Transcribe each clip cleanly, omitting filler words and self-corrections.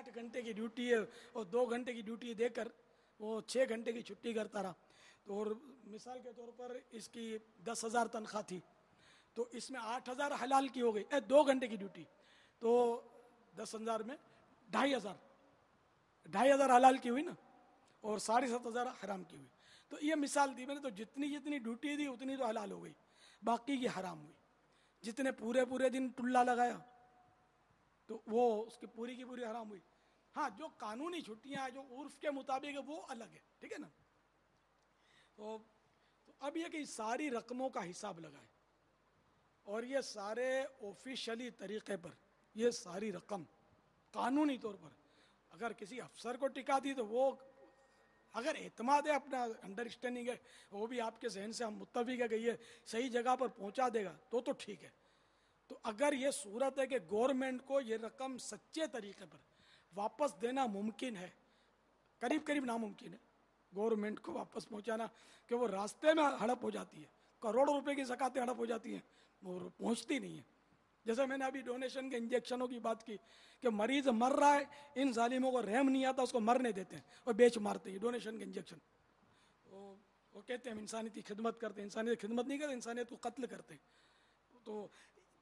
8 گھنٹے کی ڈیوٹی ہے اور 2 گھنٹے کی ڈیوٹی دے کر وہ 6 گھنٹے کی چھٹی کرتا رہا. تو اور مثال کے طور پر اس کی 10,000 تنخواہ تھی, تو اس میں 8,000 حلال کی ہو گئی, 2 گھنٹے کی ڈیوٹی, تو 10,000 میں 2,500 حلال کی ہوئی نا, اور 7,500 حرام کی ہوئی. تو یہ مثال دی میں نے, تو جتنی ڈیوٹی دی اتنی تو حلال ہو گئی, باقی کی حرام ہوئی. جتنے پورے دن ٹلا لگایا تو وہ اس کی پوری حرام ہوئی. ہاں, جو قانونی چھٹیاں ہیں جو عرف کے مطابق ہے وہ الگ ہے, ٹھیک ہے نا. تو اب یہ کہ ساری رقموں کا حساب لگائے, اور یہ سارے آفیشلی طریقے پر یہ ساری رقم قانونی طور پر اگر کسی افسر کو ٹکا دی تو وہ اگر اعتماد ہے, اپنا انڈرسٹینڈنگ ہے, وہ بھی آپ کے ذہن سے ہم متفق ہے کہ یہ صحیح جگہ پر پہنچا دے گا تو ٹھیک ہے. تو اگر یہ صورت ہے کہ گورنمنٹ کو یہ رقم سچے طریقے پر واپس دینا ممکن ہے, قریب ناممکن ہے گورنمنٹ کو واپس پہنچانا, کہ وہ راستے میں ہڑپ ہو جاتی ہے, کروڑوں روپے کی زکاتیں ہڑپ ہو جاتی ہیں, وہ پہنچتی نہیں ہیں. جیسے میں نے ابھی ڈونیشن کے انجیکشنوں کی بات کی کہ مریض مر رہا ہے, ان ظالموں کو رحم نہیں آتا, اس کو مرنے دیتے ہیں اور بیچ مارتے ہیں ڈونیشن کے انجیکشن. وہ کہتے ہیں ہم انسانیت کی خدمت کرتے ہیں, انسانیت کی خدمت نہیں کرتے, انسانیت کو قتل کرتے ہیں.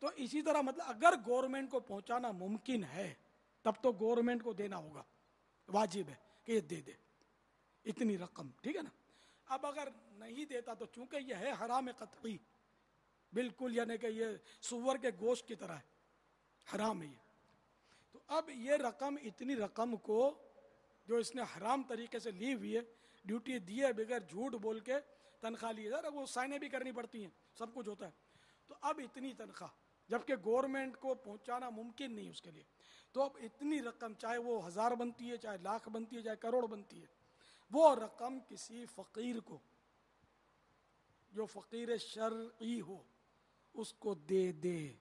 تو اسی طرح مطلب اگر گورنمنٹ کو پہنچانا ممکن ہے تب تو گورنمنٹ کو دینا ہوگا, واجب ہے کہ یہ دے دے اتنی رقم, ٹھیک ہے نا. اب اگر نہیں دیتا تو چونکہ یہ ہے حرام قطعی بالکل, یعنی کہ یہ سور کے گوشت کی طرح ہے, حرام ہے یہ. تو اب یہ رقم, اتنی رقم کو جو اس نے حرام طریقے سے لی ہوئی ہے, ڈیوٹی دی ہے بغیر جھوٹ بول کے تنخواہ لی ہے, وہ سائنیں بھی کرنی پڑتی ہیں, سب کچھ ہوتا ہے. تو اب اتنی تنخواہ جبکہ گورنمنٹ کو پہنچانا ممکن نہیں اس کے لیے, تو اب اتنی رقم چاہے وہ 1,000 بنتی ہے, چاہے لاکھ بنتی ہے, چاہے کروڑ بنتی ہے, وہ رقم کسی فقیر کو جو فقیر شرعی ہو اس کو دے دے.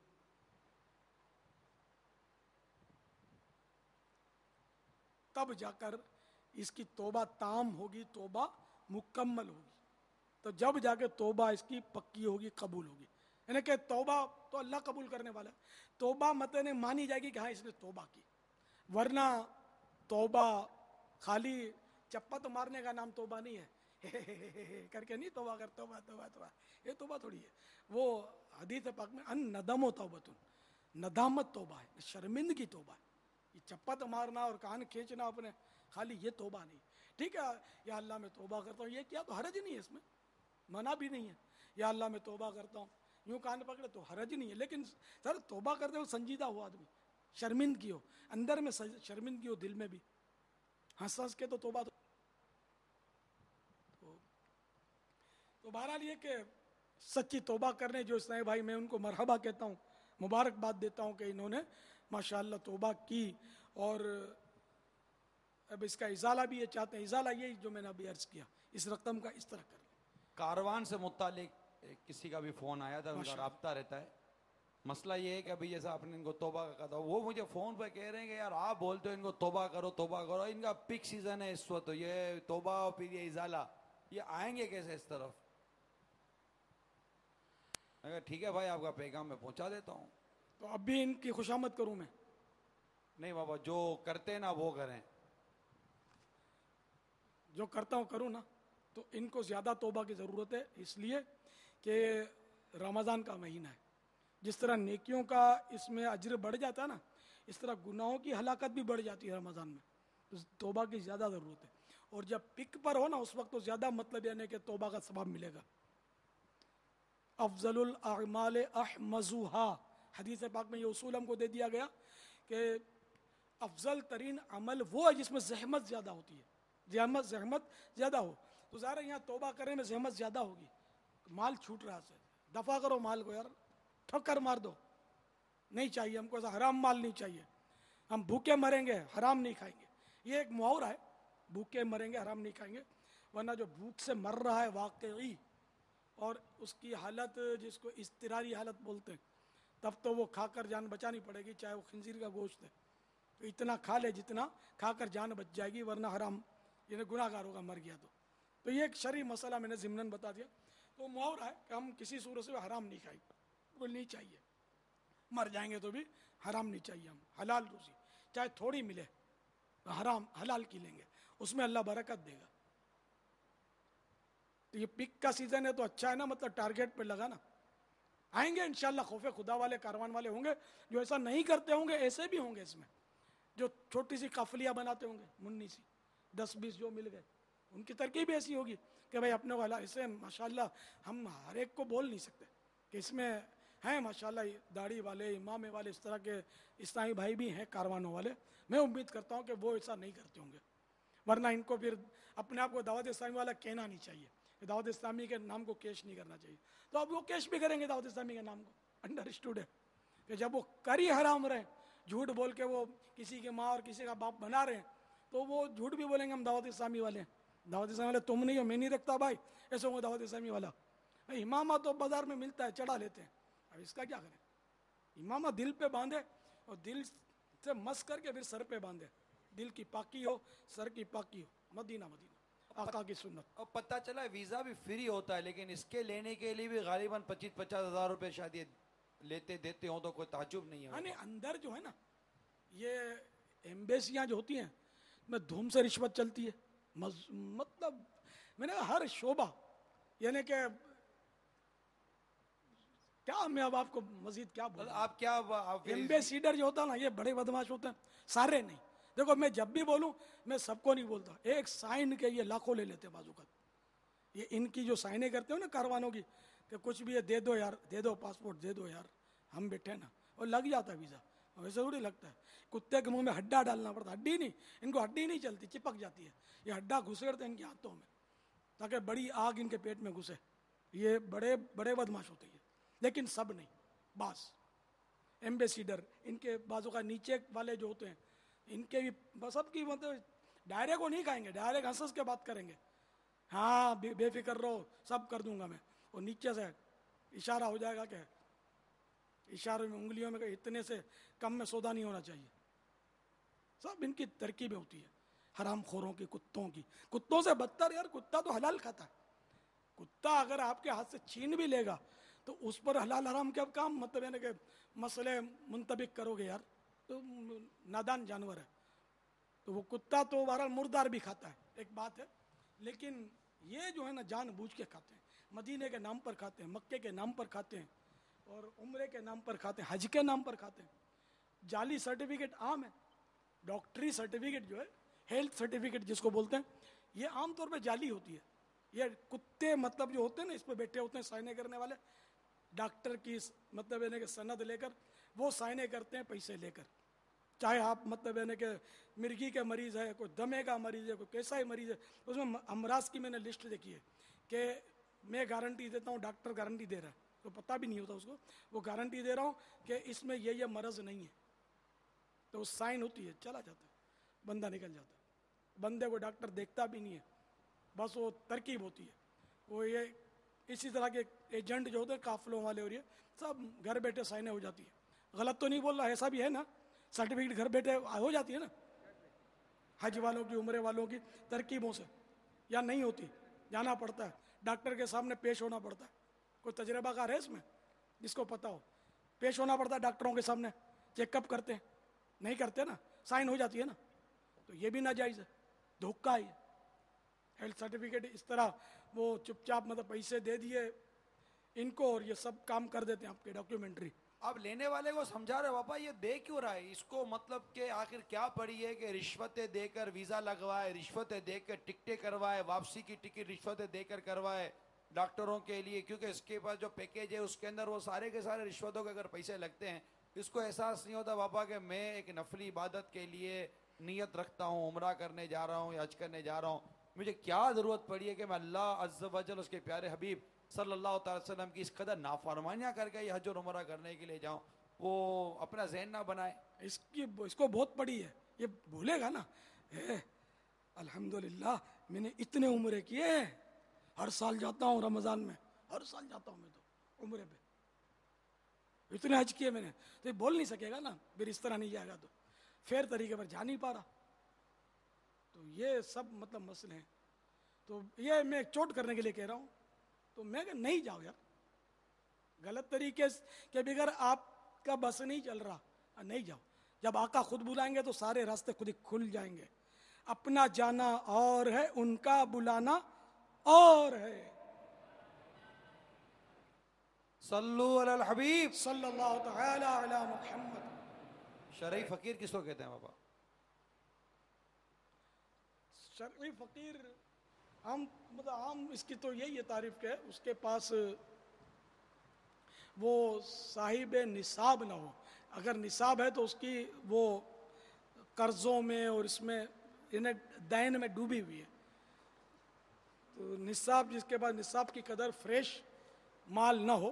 تب جا کر اس کی توبہ تام ہوگی, توبہ مکمل ہوگی. تو جب جا کے توبہ اس کی پکی ہوگی, قبول ہوگی. یعنی کہ توبہ تو اللہ قبول کرنے والا ہے, توبہ مطلب مانی جائے گی کہ ہاں اس نے توبہ کی. ورنہ توبہ خالی چپت مارنے کا نام توبہ نہیں ہے کر کے نہیں توبہ کر, توبہ یہ توبہ تھوڑی ہے. وہ حدیث پاک میں ان ندم و توبۃ, ندامت توبہ ہے, شرمندگی توبہ ہے. یہ چپت مارنا اور کان کھینچنا اپنے, خالی یہ توبہ نہیں. ٹھیک ہے, یا اللہ میں توبہ کرتا ہوں, یہ کیا تو حرج نہیں ہے, اس میں منع بھی نہیں ہے. یا اللہ میں توبہ کرتا ہوں, یوں کان پکڑے تو حرج نہیں ہے. لیکن سر توبہ کرتے ہوئے سنجیدہ ہو آدمی, شرمندگی ہو اندر میں, شرمندگی ہو دل میں بھی, ہنس کے تو توبہ تو بہرحال یہ کہ سچی توبہ کرنے جو اسنائی بھائی, میں ان کو مرحبا کہتا ہوں, مبارکباد دیتا ہوں کہ انہوں نے ماشاءاللہ توبہ کی. اور اب اس کا ازالہ بھی یہ چاہتے ہیں, ازالہ یہی جو میں نے ابھی عرض کیا, اس رقم کا اس طرح کر لیں. کاروان سے متعلق کسی کا بھی فون آیا تھا, ان کا رابطہ رہتا ہے. مسئلہ یہ ہے کہ ابھی جیسا آپ نے ان کو توبہ کا کہا تھا, وہ مجھے فون پہ کہہ رہے ہیں کہ یار آپ بولتے ہو ان کو توبہ کرو توبہ کرو, ان کا پک سیزن ہے اس وقت, یہ توبہ اور پھر یہ ازالہ, یہ آئیں گے کیسے اس طرف؟ اگر ٹھیک ہے بھائی, آپ کا پیغام میں پہنچا دیتا ہوں. تو اب بھی ان کی خوشامد کروں میں؟ نہیں بابا, جو کرتے ہیں نا وہ کریں. جو کرتا ہوں کروں نا. تو ان کو زیادہ توبہ کی ضرورت ہے, اس لیے کہ رمضان کا مہینہ ہے. جس طرح نیکیوں کا اس میں اجر بڑھ جاتا ہے نا, اس طرح گناہوں کی ہلاکت بھی بڑھ جاتی ہے رمضان میں. تو توبہ کی زیادہ ضرورت ہے, اور جب پک پر ہو نا اس وقت تو زیادہ مطلب یعنی کہ توبہ کا ثواب ملے گا. افضل الاعمال احمزها, حدیث پاک میں یہ اصول ہم کو دے دیا گیا کہ افضل ترین عمل وہ ہے جس میں زحمت زیادہ ہوتی ہے, زحمت زیادہ ہو. تو ظاہر ہے یہاں توبہ کرنے میں زحمت زیادہ ہوگی, مال چھوٹ رہا ہے, دفع کرو مال کو یار, ٹھکر مار دو, نہیں چاہیے ہم کو ایسا حرام مال نہیں چاہیے. ہم بھوکے مریں گے حرام نہیں کھائیں گے, یہ ایک محاورہ ہے, بھوکے مریں گے حرام نہیں کھائیں گے. ورنہ جو بھوک سے مر رہا ہے واقعی, اور اس کی حالت جس کو اضطراری حالت بولتے ہیں, تب تو وہ کھا کر جان بچانی پڑے گی, چاہے وہ خنزیر کا گوشت ہے. تو اتنا کھا لے جتنا کھا کر جان بچ جائے گی, ورنہ حرام یعنی گناہ گار ہوگا مر گیا. تو یہ ایک شرعی مسئلہ میں نے ضمناً بتا دیا. تو محاورہ ہے کہ ہم کسی صورت سے حرام نہیں کھائیں, بالکل نہیں چاہیے. مر جائیں گے تو بھی حرام نہیں چاہیے, ہم حلال روزی چاہے تھوڑی ملے, حرام حلال کی لیں گے، اس میں اللہ برکت دے گا. تو یہ پک کا سیزن ہے تو اچھا ہے نا، مطلب ٹارگیٹ پہ لگا نا. آئیں گے انشاءاللہ خوف خدا والے کاروان والے ہوں گے جو ایسا نہیں کرتے ہوں گے، ایسے بھی ہوں گے اس میں جو چھوٹی سی قافلیہ بناتے ہوں گے، منی سی 10-20 جو مل گئے، ان کی ترکیب ایسی ہوگی کہ بھائی اپنے والا اسے ماشاءاللہ ہم ہر ایک کو بول نہیں سکتے کہ اس میں ہیں ماشاءاللہ داڑھی والے امام والے اس طرح کے اسلامی بھائی بھی ہیں کاروانوں والے. میں امید کرتا ہوں کہ وہ ایسا نہیں کرتے ہوں گے، ورنہ ان کو پھر اپنے آپ کو دعوت اسلامی والا کہنا نہیں چاہیے، دعوت اسلامی کے نام کو کیش نہیں کرنا چاہیے. تو اب وہ کیش بھی کریں گے دعوت اسلامی کے نام کو. انڈرسٹوڈ ہے کہ جب وہ کر ہی حرام رہے، جھوٹ بول کے وہ کسی کی ماں اور کسی کا باپ بنا رہے ہیں، تو وہ جھوٹ بھی بولیں گے ہم دعوت اسلامی والے ہیں. دعوت اسلامی والے تم نہیں ہو، میں نہیں رکھتا بھائی، ایسے ہوں گے دعوت اسلامی والا. امامہ تو بازار میں ملتا ہے، چڑھا لیتے ہیں، اب اس کا کیا کریں؟ امامہ دل پہ باندھے اور دل سے مس کر کے پھر سر پہ باندھے. دل کی پاکی ہو، سر کی پاکی ہو. مدینہ مدینہ آقا کی سنت. اب پتہ چلا ویزا بھی فری ہوتا ہے، لیکن اس کے لینے کے لیے بھی غالباً 25-50 ہزار روپے شاید یہ لیتے دیتے ہوں تو کوئی تعجب نہیں ہے. یعنی اندر جو ہے نا یہ ایمبیسیاں جو ہوتی ہیں میں دھوم سے رشوت چلتی ہے. مطلب میں نے کہا ہر شعبہ، یعنی کہ کیا میں اب آپ کو مزید کیا بولوں. آپ کیا ایمبیسیڈر جو ہوتا ہے نا یہ بڑے بدماش ہوتے ہیں، سارے نہیں. دیکھو میں جب بھی بولوں میں سب کو نہیں بولتا، ایک سائن کے یہ لاکھوں لے لیتے بازو کا. یہ ان کی جو سائنیں کرتے ہو نا کاروانوں کی کہ کچھ بھی ہے دے دو یار، دے دو پاسپورٹ دے دو یار، ہم بیٹھے نا، اور لگ جاتا ہے ویزا. ویسے تھوڑی لگتا ہے، کتے کے منہ میں ہڈا ڈالنا پڑتا. ہڈی نہیں، ان کو ہڈی نہیں چلتی، چپک جاتی ہے. یہ ہڈا گھسیڑتے ہیں ان کے ہاتھوں میں تاکہ بڑی آگ ان کے پیٹ میں گھسے. یہ بڑے بڑے بدماش ہوتے ہیں، لیکن سب نہیں. بعض ایمبیسیڈر ان کے بازو کا نیچے والے جو ہوتے ہیں ان کے بھی سب کی مطلب ڈائریکٹ کو نہیں کھائیں گے، ڈائریکٹ ہنس کے بات کریں گے. ہاں بے فکر رہو، سب کر دوں گا میں. اور نیچے سے اشارہ ہو جائے گا کہ اشارے میں انگلیوں میں کہ اتنے سے کم میں سودا نہیں ہونا چاہیے. سب ان کی ترکیبیں ہوتی ہے حرام خوروں کی، کتوں کی. کتوں سے بدتر یار، کتا تو حلال کھاتا ہے. کتا اگر آپ کے ہاتھ سے چھین بھی لے گا تو اس پر حلال حرام کے اب کام مطلب یعنی کہ مسئلے منطبق کرو گے یار، تو نادان جانور ہے. تو وہ کتا تو بہرحال مردار بھی کھاتا ہے، ایک بات ہے. لیکن یہ جو ہے نا جان بوجھ کے کھاتے ہیں، مدینے کے نام پر کھاتے ہیں، مکے کے نام پر کھاتے ہیں، اور عمرے کے نام پر کھاتے ہیں، حج کے نام پر کھاتے ہیں. جعلی سرٹیفکیٹ عام ہے، ڈاکٹری سرٹیفکیٹ جو ہے، ہیلتھ سرٹیفکیٹ جس کو بولتے ہیں، یہ عام طور پہ جعلی ہوتی ہے. یہ کتے مطلب جو ہوتے ہیں نا اس پہ بیٹھے ہوتے ہیں سائنیں کرنے والے، ڈاکٹر کی مطلب یعنی کہ سند لے کر وہ سائنیں کرتے ہیں پیسے لے کر. چاہے آپ مطلب یعنی کہ مرگی کے مریض ہے، کوئی دمے کا مریض ہے، کوئی کیسا ہی مریض ہے، اس میں امراض کی میں نے لسٹ دیکھی ہے کہ میں گارنٹی دیتا ہوں، ڈاکٹر گارنٹی دے رہا ہے تو پتہ بھی نہیں ہوتا اس کو، وہ گارنٹی دے رہا ہوں کہ اس میں یہ مرض نہیں ہے. تو اس سائن ہوتی ہے، چلا جاتا ہے، بندہ نکل جاتا ہے. بندے کو ڈاکٹر دیکھتا بھی نہیں ہے، بس وہ ترکیب ہوتی ہے. وہ یہ اسی طرح کے ایجنٹ جو ہوتے ہیں قافلوں والے، اور یہ سب گھر بیٹھے سائنیں ہو جاتی ہے. غلط تو نہیں بول رہا، ایسا بھی ہے نا، سرٹیفکیٹ گھر بیٹھے ہو جاتی ہے نا حج والوں کی، عمرے والوں کی ترکیبوں سے. یا نہیں ہوتی، جانا پڑتا ہے ڈاکٹر کے سامنے، پیش ہونا پڑتا ہے. کوئی تجربہ کار ہے اس میں جس کو پتا ہو؟ پیش ہونا پڑتا ہے ڈاکٹروں کے سامنے، چیک اپ کرتے ہیں، نہیں کرتے نا، سائن ہو جاتی ہے نا. تو یہ بھی ناجائز ہے، دھوکہ ہی. ہیلتھ سرٹیفکیٹ اس طرح وہ چپ چاپ مطلب پیسے دے دیے ان کو اور یہ سب کام کر دیتے ہیں آپ کے ڈاکیومنٹری. آپ لینے والے کو سمجھا رہے پاپا یہ دے کیوں رہا ہے اس کو، مطلب کہ آخر کیا پڑی ہے کہ رشوتیں دے کر ویزا لگوائے، رشوتیں دے کر ٹکٹیں کروائے، واپسی کی ٹکٹ رشوتیں دے کر کروائے ڈاکٹروں کے لیے، کیونکہ اس کے پاس جو پیکیج ہے اس کے اندر وہ سارے کے سارے رشوتوں کے اگر پیسے لگتے ہیں. اس کو احساس نہیں ہوتا پاپا کہ میں ایک نفلی عبادت کے لیے نیت رکھتا ہوں، عمرہ کرنے جا رہا ہوں یا حج کرنے جا رہا ہوں، مجھے کیا ضرورت پڑی ہے کہ میں اللہ عز و جل اس کے پیارے حبیب صلی اللہ تعالی وسلم کی اس قدر نافرمانیاں کر کے یہ حج اور عمرہ کرنے کے لیے جاؤں. وہ اپنا ذہن نہ بنائے. اس کو بہت پڑی ہے، یہ بھولے گا نا الحمدللہ میں نے اتنے عمرے کیے، ہر سال جاتا ہوں رمضان میں، ہر سال جاتا ہوں میں تو عمرے پہ، اتنے حج کیے میں نے. تو یہ بول نہیں سکے گا نا پھر اس طرح نہیں جائے گا تو فیر طریقے پر جا نہیں پا رہا. تو یہ سب مطلب مسئلے ہیں. تو یہ میں چوٹ کرنے کے لیے کہہ رہا ہوں. تو میں کہ نہیں جاؤ یار، غلط طریقے کے بغیر آپ کا بس نہیں چل رہا، نہیں جاؤ. جب آقا خود بلائیں گے تو سارے راستے خود ہی کھل جائیں گے. اپنا جانا اور ہے، ان کا بلانا اور ہے. صلو علی الحبیب. صلی اللہ تعالی علی محمد. شرعی فقیر کس کو کہتے ہیں بابا؟ شرعی فقیر عام اس کی تو یہی ہے تعریف کہ اس کے پاس وہ صاحب نصاب نہ ہو. اگر نصاب ہے تو اس کی وہ قرضوں میں اور اس میں دین میں ڈوبی ہوئی ہے. تو نصاب، جس کے پاس نصاب کی قدر فریش مال نہ ہو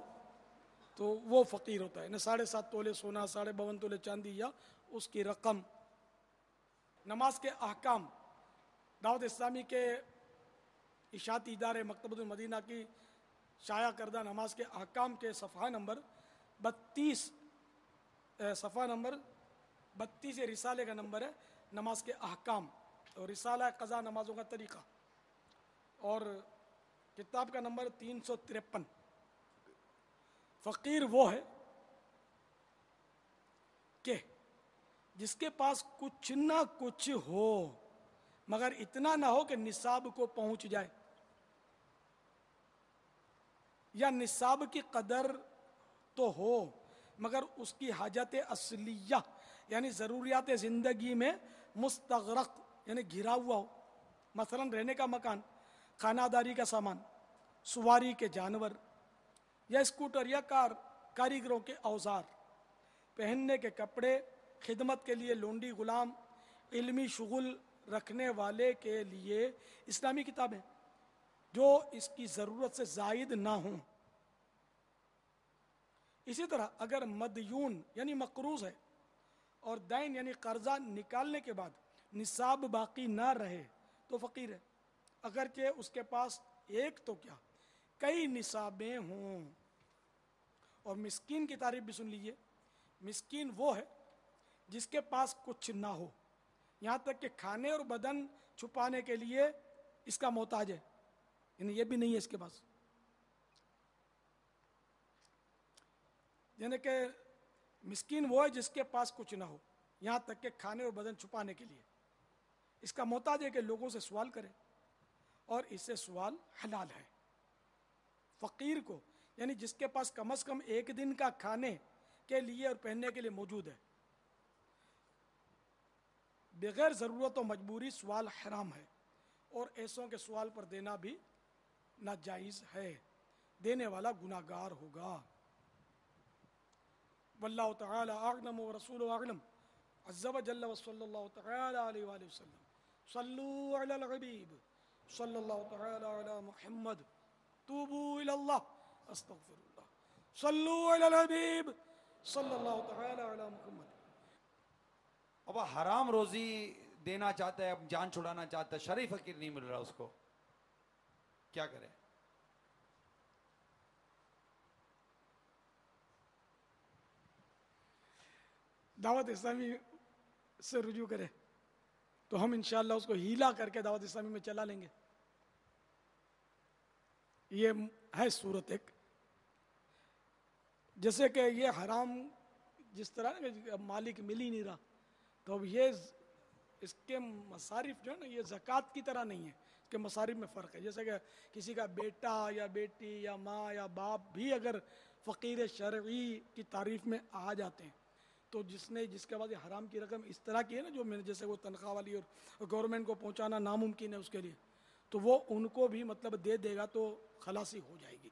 تو وہ فقیر ہوتا ہے. 7.5 تولے سونا، 52.5 تولے چاندی یا اس کی رقم. نماز کے احکام، دعوت اسلامی کے اشاعتی ادارے مکتبۃ المدینہ کی شائع کردہ نماز کے احکام کے صفحہ نمبر 32 یہ رسالے کا نمبر ہے، نماز کے احکام. اور رسالہ قضا نمازوں کا طریقہ، اور کتاب کا نمبر 353. فقیر وہ ہے کہ جس کے پاس کچھ نہ کچھ ہو مگر اتنا نہ ہو کہ نصاب کو پہنچ جائے، یا نصاب کی قدر تو ہو مگر اس کی حاجت اصلیہ یعنی ضروریات زندگی میں مستغرق یعنی گھرا ہوا ہو. مثلا رہنے کا مکان، خانہ داری کا سامان، سواری کے جانور یا اسکوٹر یا کاریگروں کے اوزار، پہننے کے کپڑے، خدمت کے لیے لونڈی غلام، علمی شغل رکھنے والے کے لیے اسلامی کتابیں جو اس کی ضرورت سے زائد نہ ہوں. اسی طرح اگر مدیون یعنی مقروض ہے اور دین یعنی قرضہ نکالنے کے بعد نصاب باقی نہ رہے تو فقیر ہے، اگرچہ اس کے پاس ایک تو کیا کئی نصابیں ہوں. اور مسکین کی تعریف بھی سن لیجئے. مسکین وہ ہے جس کے پاس کچھ نہ ہو، یہاں تک کہ کھانے اور بدن چھپانے کے لیے اس کا محتاج ہے، یعنی یہ بھی نہیں ہے اس کے پاس. یعنی کہ مسکین وہ ہے جس کے پاس کچھ نہ ہو، یہاں تک کہ کھانے اور بدن چھپانے کے لیے اس کا محتاج ہے کہ لوگوں سے سوال کرے، اور اس سے سوال حلال ہے. فقیر کو یعنی جس کے پاس کم از کم ایک دن کا کھانے کے لیے اور پہننے کے لیے موجود ہے، بغیر ضرورت و مجبوری سوال حرام ہے، اور ایسوں کے سوال پر دینا بھی ناجائز ہے، دینے والا گناہگار ہوگا. واللہ تعالی اعلم ورسولہ اعلم عز وجل وصلی اللہ تعالی علیہ وآلہ وسلم. صلو علی الحبیب صلی اللہ تعالی علی محمد. توبوا الی اللہ استغفر اللہ. صلو علی الحبیب صلی اللہ تعالی علی محمد. اب حرام روزی دینا چاہتا ہے، اب جان چھڑانا چاہتا ہے، شرعی فقیر نہیں مل رہا اس کو، کیا کرے؟ دعوت اسلامی سے رجوع کرے تو ہم انشاءاللہ اس کو ہیلا کر کے دعوت اسلامی میں چلا لیں گے. یہ ہے صورت ایک، جیسے کہ یہ حرام جس طرح مالک مل ہی نہیں رہا، تو اب یہ اس کے مصارف جو ہے نا یہ زکوٰۃ کی طرح نہیں ہے، اس کے مصارف میں فرق ہے. جیسے کہ کسی کا بیٹا یا بیٹی یا ماں یا باپ بھی اگر فقیر شرعی کی تعریف میں آ جاتے ہیں تو جس کے بعد یہ حرام کی رقم اس طرح کی ہے نا جو میں جیسے وہ تنخواہ والی اور گورنمنٹ کو پہنچانا ناممکن ہے اس کے لیے، تو وہ ان کو بھی مطلب دے دے گا تو خلاصی ہو جائے گی.